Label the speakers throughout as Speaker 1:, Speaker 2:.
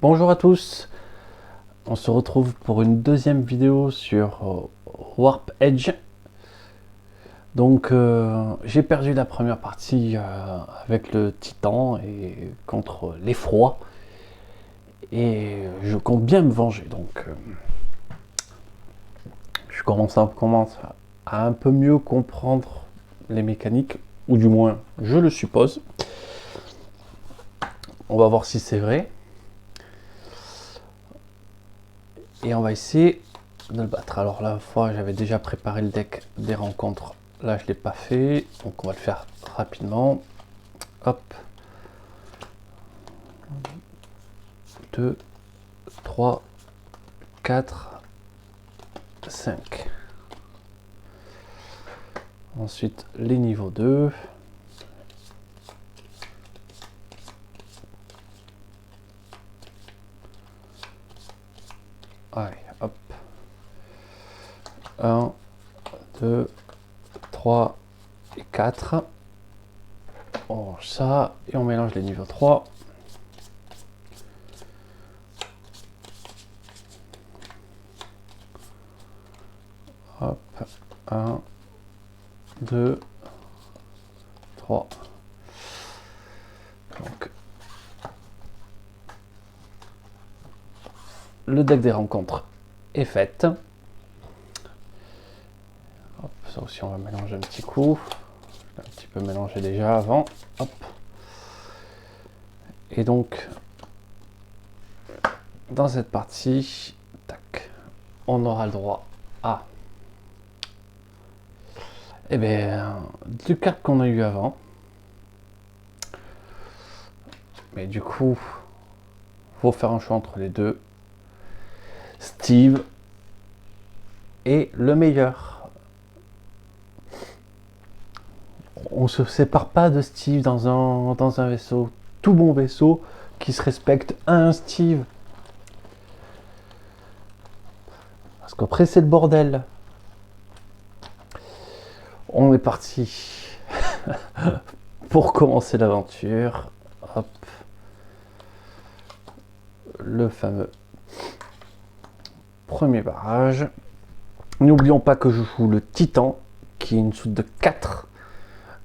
Speaker 1: Bonjour à tous, on se retrouve pour une deuxième vidéo sur Warp Edge. Donc j'ai perdu la première partie avec le Titan et contre l'effroi. Et je compte bien me venger, donc je commence à un peu mieux comprendre les mécaniques, ou du moins je le suppose. On va voir si c'est vrai. Et on va essayer de le battre. Alors la fois j'avais déjà préparé le deck des rencontres. Là je ne l'ai pas fait. Donc on va le faire rapidement. Hop. 2, 3, 4, 5. Ensuite les niveaux 2. Allez, hop. 1, 2, 3 et 4. On range ça et on mélange les niveaux 3. Hop. 1, 2, 3. Donc, le deck des rencontres est fait. Hop, ça aussi on va mélanger un petit coup. Un petit peu mélangé déjà avant. Hop. Et donc, dans cette partie, tac, on aura le droit à deux cartes qu'on a eu avant. Mais du coup, faut faire un choix entre les deux. Steve est le meilleur. On ne se sépare pas de Steve dans un vaisseau. Tout bon vaisseau qui se respecte a un Steve. Parce qu'après c'est le bordel. On est parti pour commencer l'aventure. Hop. Le fameux premier barrage. N'oublions pas que je joue le Titan, qui est une soude de 4,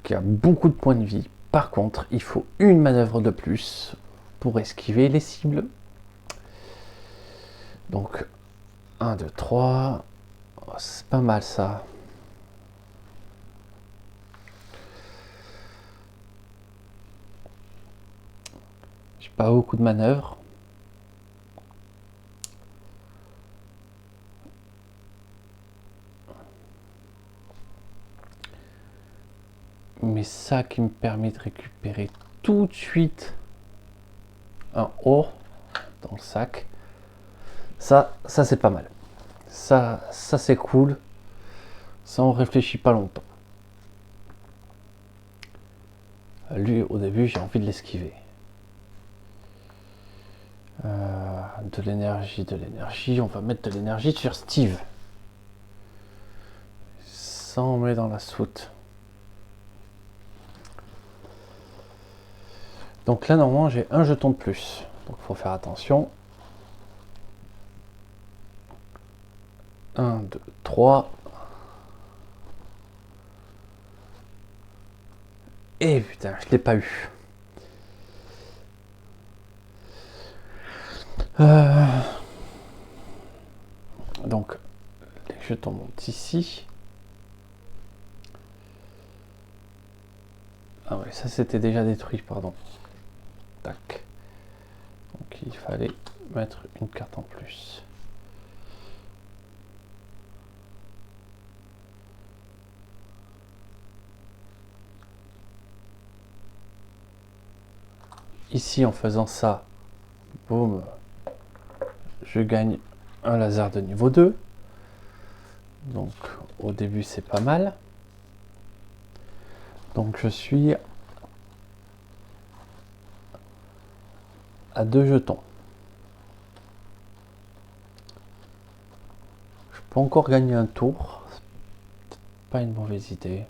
Speaker 1: qui a beaucoup de points de vie. Par contre, il faut une manœuvre de plus pour esquiver les cibles. Donc, 1, 2, 3. Oh, c'est pas mal ça. J'ai pas beaucoup de manœuvres. Mais ça qui me permet de récupérer tout de suite un or dans le sac. Ça c'est pas mal. Ça c'est cool. Ça on réfléchit pas longtemps. Lui au début j'ai envie de l'esquiver. De l'énergie. On va mettre de l'énergie sur Steve. Ça on met dans la soute. Donc là normalement j'ai un jeton de plus. Donc il faut faire attention. 1, 2, 3. Et putain, je l'ai pas eu. Donc, les jetons montent ici. Ah ouais, ça c'était déjà détruit, pardon. Tac. Donc il fallait mettre une carte en plus. Ici, en faisant ça, boum, je gagne un laser de niveau 2. Donc au début c'est pas mal. Donc je suis à 2 jetons. Je peux encore gagner un tour. C'est pas une mauvaise idée.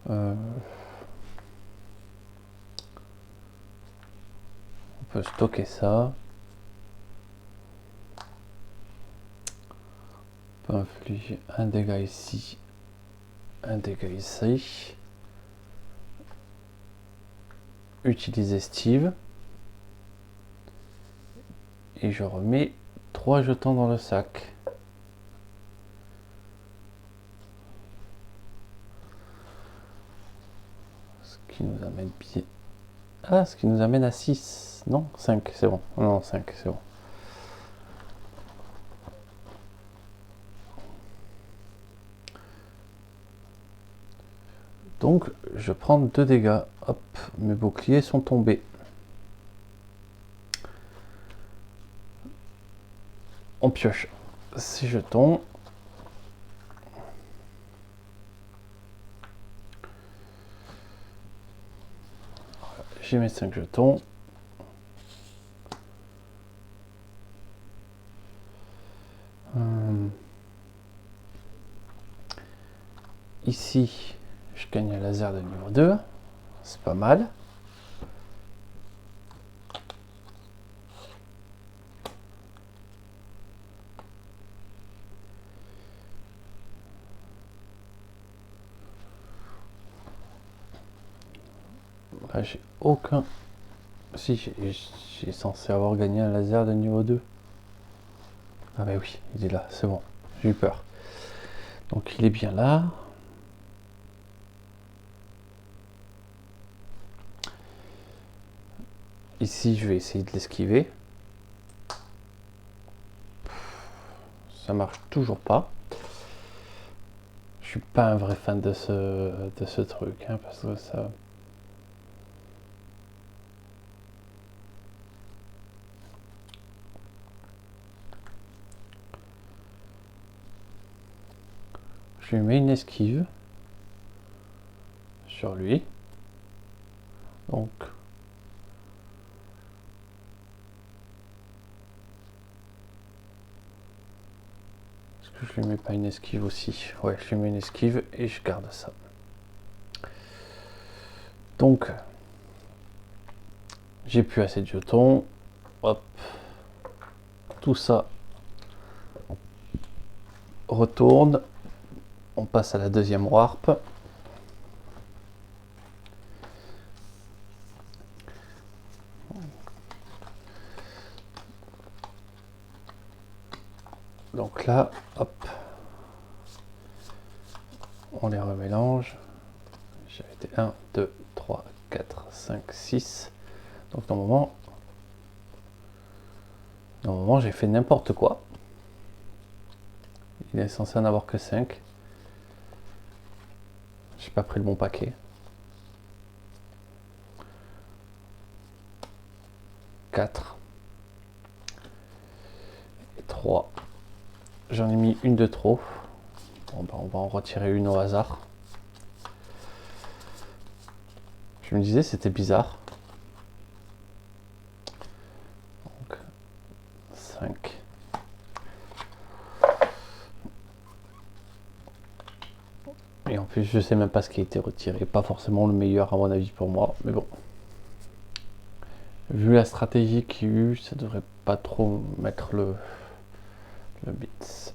Speaker 1: On peut stocker ça. On peut infliger un dégât ici, un dégât ici. Utiliser Steve. Et je remets 3 jetons dans le sac. Ce qui nous amène bien. Ah, ce qui nous amène à 6. Non, 5, c'est bon. Non, 5, c'est bon. Donc, je prends 2 dégâts. Hop, mes boucliers sont tombés. On pioche 6 jetons. J'ai mes 5 jetons. Ici, je gagne un laser de niveau 2. C'est pas mal. Là, j'ai aucun... Si, j'ai censé avoir gagné un laser de niveau 2. Ah bah oui, il est là, c'est bon. J'ai eu peur. Donc il est bien là. Ici, je vais essayer de l'esquiver. Ça marche toujours pas. Je suis pas un vrai fan de ce truc, hein, parce que ça... Je lui mets une esquive sur lui. Donc... Est-ce que je lui mets pas une esquive aussi? Ouais, je lui mets une esquive et je garde ça. Donc... J'ai plus assez de jetons. Hop. Tout ça retourne. On passe à la deuxième warp. Donc là, hop, on les remélange. J'ai été 1, 2, 3, 4, 5, 6. Donc normalement j'ai fait n'importe quoi. Il est censé en avoir que 5. J'ai pas pris le bon paquet. 4 et 3. J'en ai mis une de trop. Bon, ben, on va en retirer une au hasard. Je me disais c'était bizarre. Donc 5. Et en plus je sais même pas ce qui a été retiré. Pas forcément le meilleur à mon avis pour moi. Mais bon. Vu la stratégie qu'il y a eu, ça devrait pas trop mettre le bits.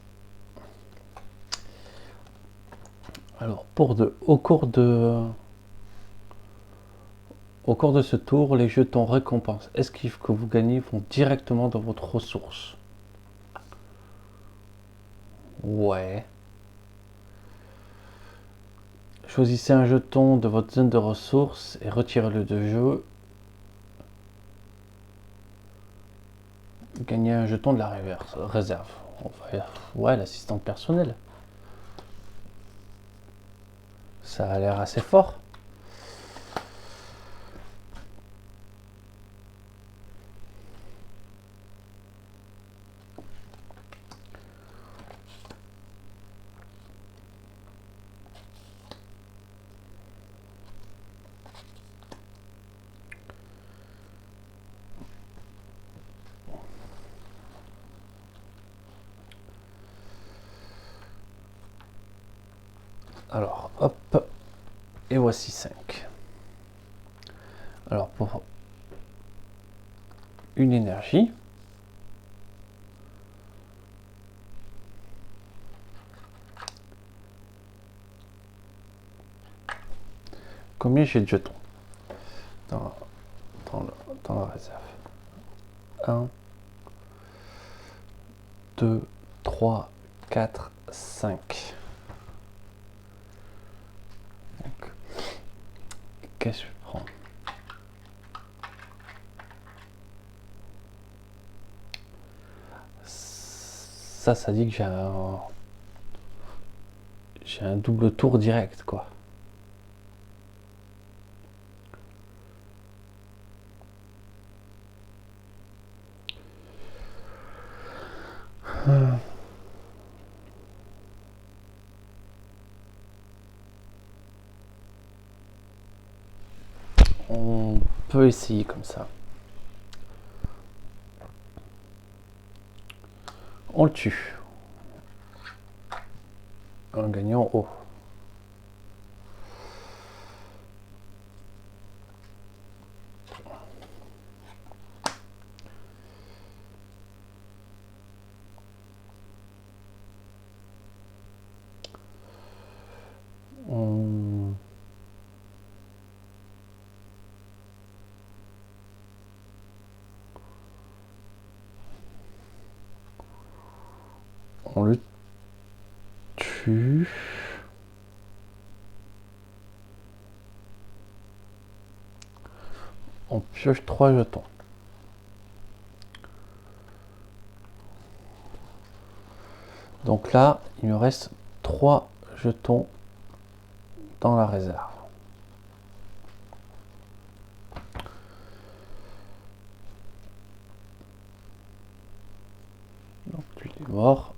Speaker 1: Alors au cours de ce tour, les jetons récompenses esquives que vous gagnez vont directement dans votre ressource. Ouais. Choisissez un jeton de votre zone de ressources et retirez-le de jeu. Gagnez un jeton de la réserve. Ouais, l'assistant personnel. Ça a l'air assez fort. Alors, hop. Et voici 5. Alors pour une énergie, combien j'ai de jetons dans la réserve? 1, 2, 3, 4, 5. Donc, qu'est-ce que je prends? Ça dit que j'ai un double tour direct, quoi. On peut essayer comme ça. On le tue. En gagnant haut. On le tue. On pioche 3 jetons. Donc là, il me reste 3 jetons dans la réserve. Donc lui il est mort.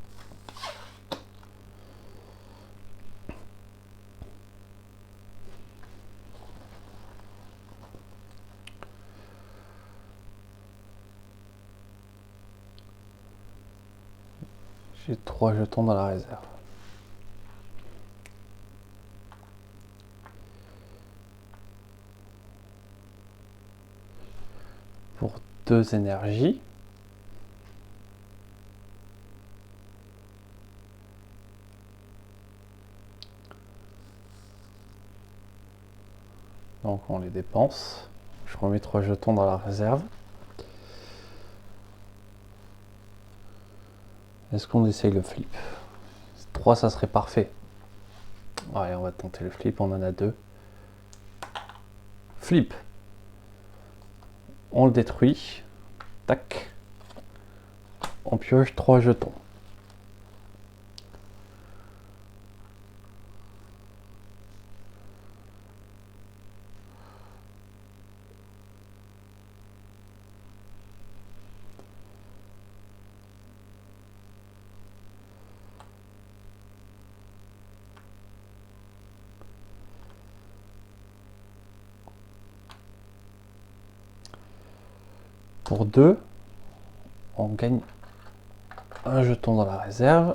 Speaker 1: J'ai 3 jetons dans la réserve. Pour 2 énergies. Donc on les dépense. Je remets 3 jetons dans la réserve. Est-ce qu'on essaye le flip? 3, ça serait parfait. Allez, on va tenter le flip, on en a 2. Flip. On le détruit. Tac. On pioche 3 jetons. Pour 2, on gagne un jeton dans la réserve.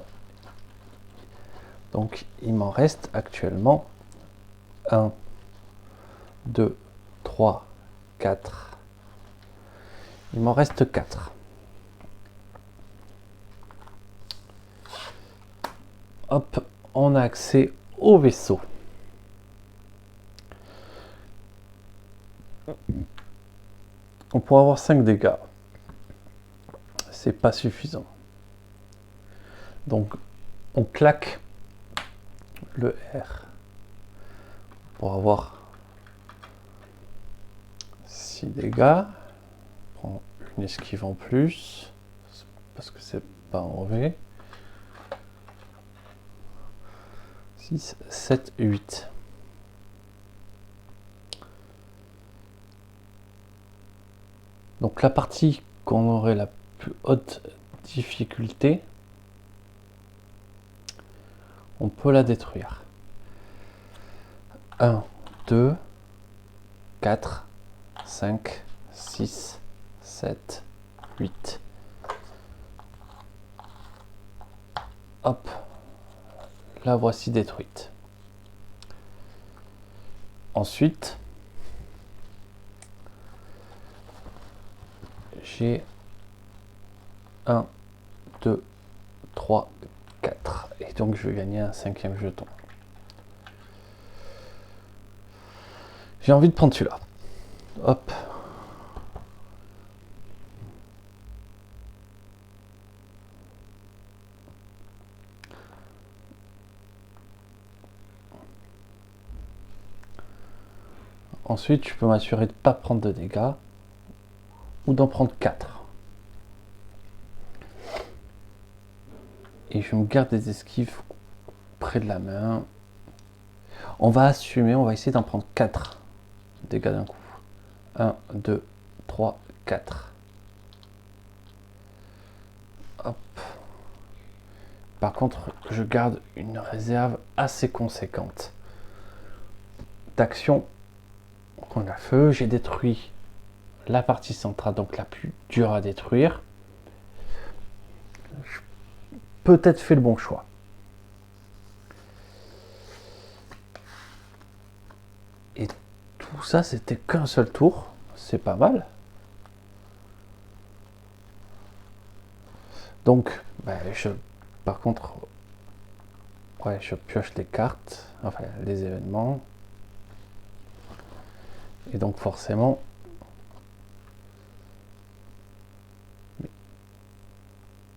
Speaker 1: Donc il m'en reste actuellement 1, 2, 3, 4. Il m'en reste 4. Hop, on a accès au vaisseau. On pourra avoir 5 dégâts. C'est pas suffisant. Donc on claque le R pour avoir 6 dégâts. On prend une esquive en plus parce que c'est pas en V. 6, 7, 8. Donc la partie qu'on aurait la plus haute difficulté, on peut la détruire. 1, 2, 4, 5, 6, 7, 8. Hop, la voici détruite. Ensuite, j'ai 1, 2, 3, 4. Et donc je vais gagner un 5e jeton. J'ai envie de prendre celui-là. Hop. Ensuite, je peux m'assurer de ne pas prendre de dégâts ou d'en prendre 4. Et je me garde des esquives près de la main. On va assumer, on va essayer d'en prendre 4 dégâts d'un coup. 1, 2, 3, 4. Hop. Par contre, je garde une réserve assez conséquente d'action. On a feu, j'ai détruit la partie centrale, donc la plus dure à détruire. J'ai peut-être fait le bon choix. Et tout ça, c'était qu'un seul tour. C'est pas mal. Donc, par contre, ouais, je pioche les cartes, enfin les événements. Et donc forcément,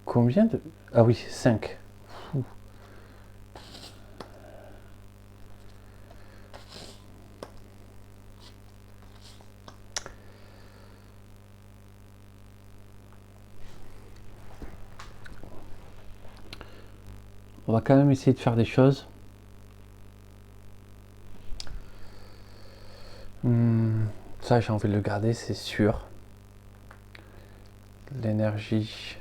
Speaker 1: combien de... Ah oui, 5. Fou. On va quand même essayer de faire des choses. Ça, j'ai envie de le garder, c'est sûr. L'énergie.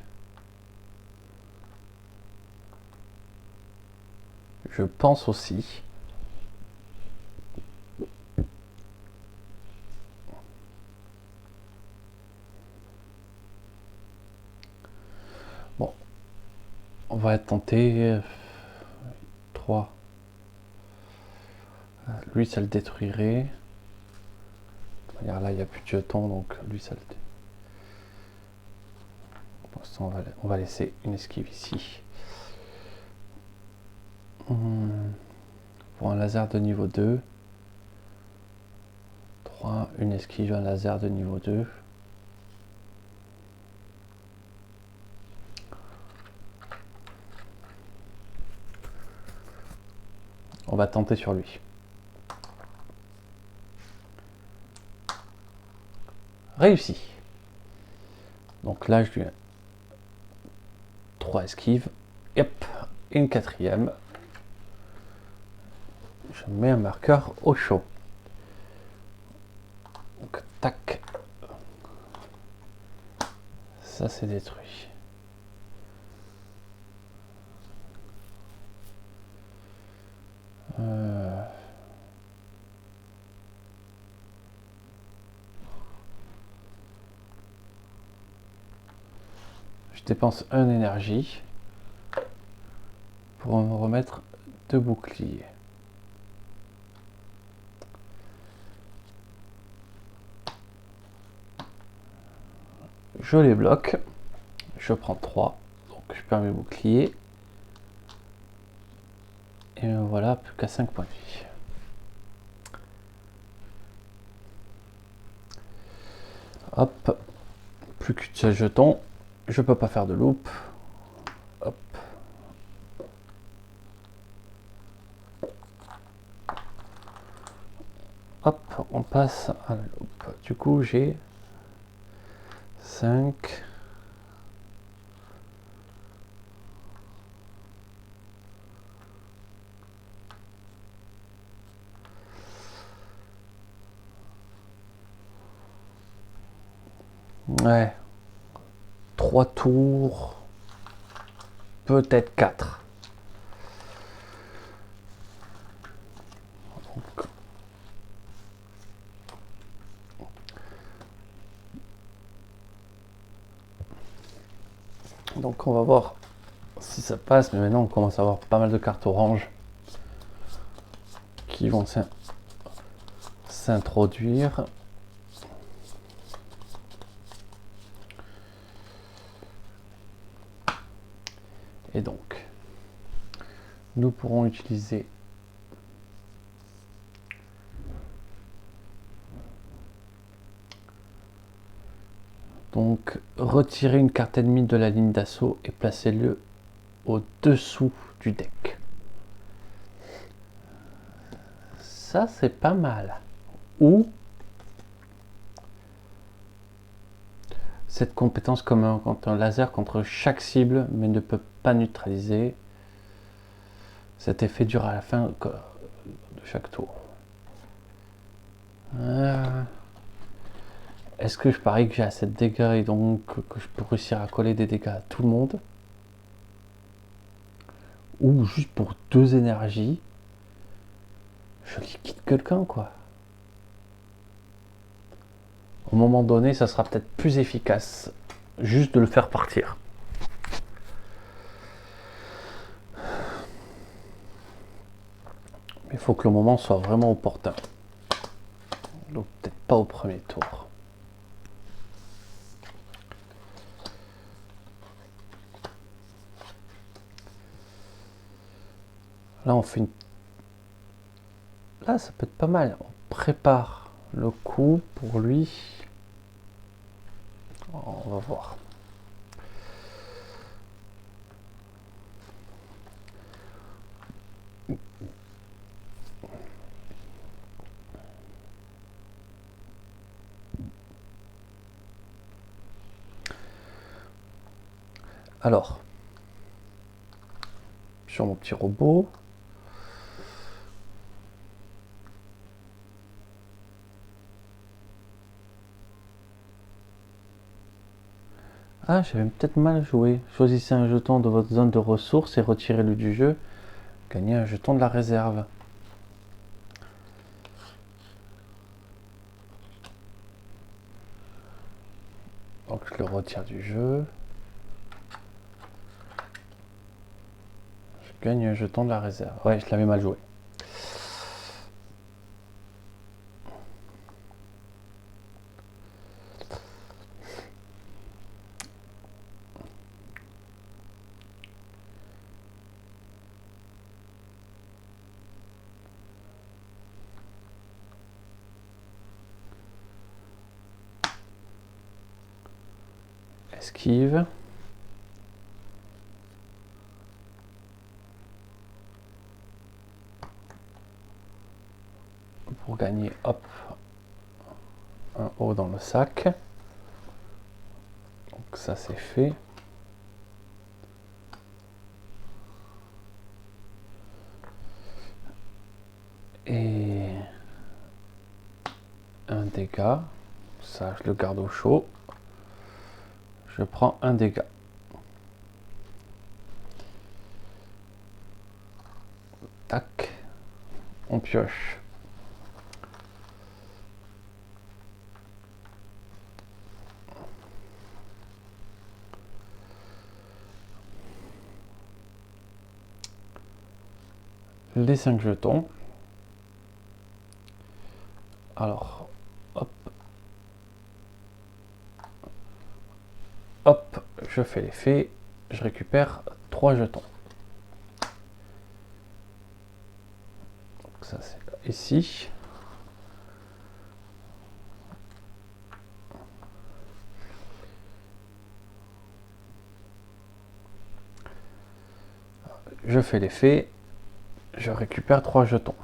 Speaker 1: Je pense aussi. Bon. On va tenter 3. Lui, ça le détruirait. Regarde, là, il n'y a plus de jetons, donc lui, ça le détruirait. Pour l'instant, on va laisser une esquive ici. Pour un laser de niveau 2. 3, une esquive, un laser de niveau 2. On va tenter sur lui. Réussi. Donc là, je lui ai 3 esquives. Hop, une 4e. Je mets un marqueur au chaud. Donc, tac. Ça, c'est détruit. Je dépense 1 énergie pour me remettre 2 boucliers. Je les bloque. Je prends 3. Donc je perds mes boucliers. Et voilà, plus qu'à 5 points de vie. Hop. Plus qu'une seule jeton. Je peux pas faire de loop. Hop. Hop, on passe à la loupe. Du coup, j'ai 5. Ouais. 3 tours. Peut-être 4. Donc on va voir si ça passe, mais maintenant on commence à avoir pas mal de cartes oranges qui vont s'introduire. Et donc, nous pourrons utiliser donc retirer une carte ennemie de la ligne d'assaut et placer-le au-dessous du deck. Ça, c'est pas mal. Ou cette compétence comme un laser contre chaque cible, mais ne peut pas neutraliser. Cet effet dure à la fin de chaque tour. Est-ce que je parie que j'ai assez de dégâts et donc que je peux réussir à coller des dégâts à tout le monde? Ou juste pour 2 énergies, je liquide quelqu'un, quoi. Au moment donné, ça sera peut-être plus efficace juste de le faire partir. Mais il faut que le moment soit vraiment opportun. Donc peut-être pas au premier tour. Là, on fait une... Là, ça peut être pas mal. On prépare le coup pour lui. On va voir. Alors, sur mon petit robot, ah, j'avais peut-être mal joué. Choisissez un jeton de votre zone de ressources et retirez-le du jeu. Gagnez un jeton de la réserve. Donc je le retire du jeu. Je gagne un jeton de la réserve. Ouais, je l'avais mal joué. Esquive. Pour gagner, hop, un haut dans le sac. Donc ça c'est fait. Et un dégât. Ça, je le garde au chaud. Je prends un dégât. Tac. On pioche. Les 5 jetons. Alors, hop. Hop, je fais l'effet. Je récupère 3 jetons. Donc ça c'est ici. Je fais l'effet. Je récupère 3 jetons.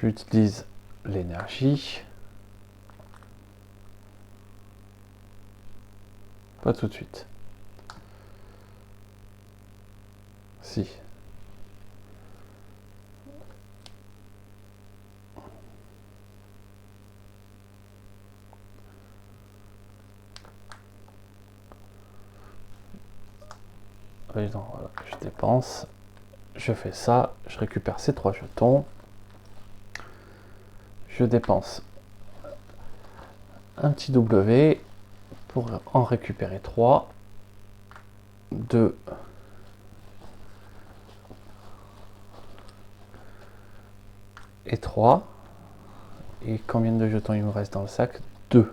Speaker 1: J'utilise l'énergie. Pas tout de suite. Si. Oui, non, voilà, je dépense. Je fais ça. Je récupère ces 3 jetons. Je dépense un petit W pour en récupérer 3. 2. et 3. Et combien de jetons il me reste dans le sac? 2.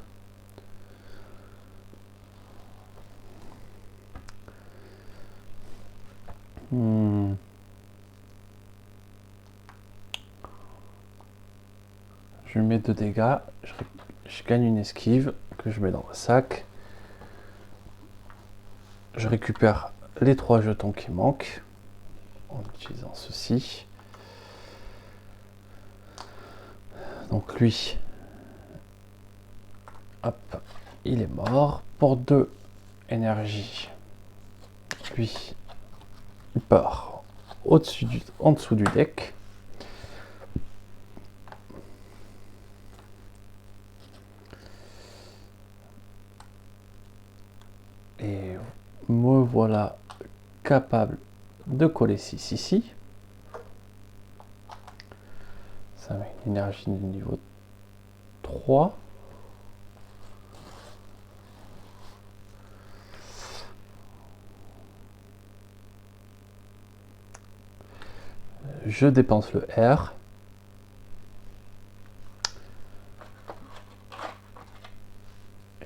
Speaker 1: Je mets 2 dégâts. Je gagne une esquive que je mets dans le sac. Je récupère les 3 jetons qui manquent en utilisant ceci. Donc lui, hop, il est mort. Pour 2 énergies, lui, il part en dessous du deck. Et me voilà capable de coller 6 ici. Ça met une énergie de niveau 3. Je dépense le R.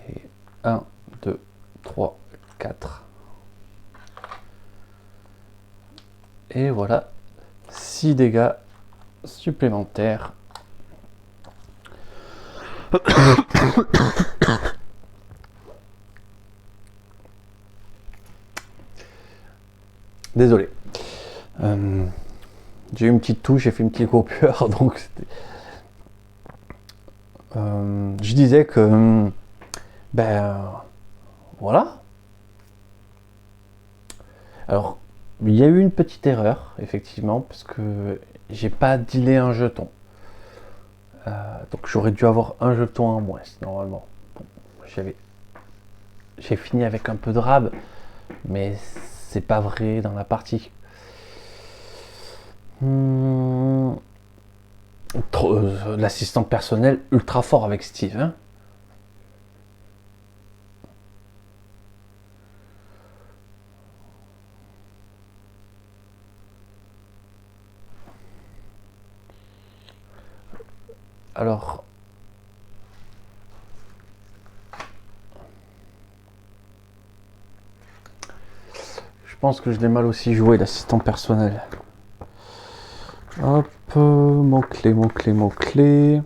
Speaker 1: Et 1, 2, 3, 4. Et voilà, 6 dégâts supplémentaires. Désolé. J'ai eu une petite touche, j'ai fait une petite coupure, donc je disais que voilà. Alors il y a eu une petite erreur effectivement parce que j'ai pas dealé un jeton, donc j'aurais dû avoir un jeton en moins normalement. Bon, j'ai fini avec un peu de rab, mais c'est pas vrai dans la partie. L'assistant personnel ultra fort avec Steve, hein. Alors, je pense que je l'ai mal aussi joué, l'assistant personnel. Hop, mot-clé, mot-clé, mot-clé.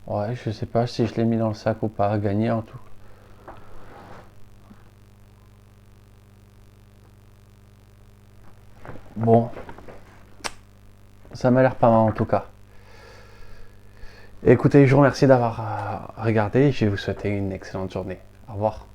Speaker 1: Ouais, je sais pas si je l'ai mis dans le sac ou pas, à gagner en tout. Bon, ça m'a l'air pas mal en tout cas. Écoutez, je vous remercie d'avoir regardé et je vais vous souhaiter une excellente journée. Au revoir.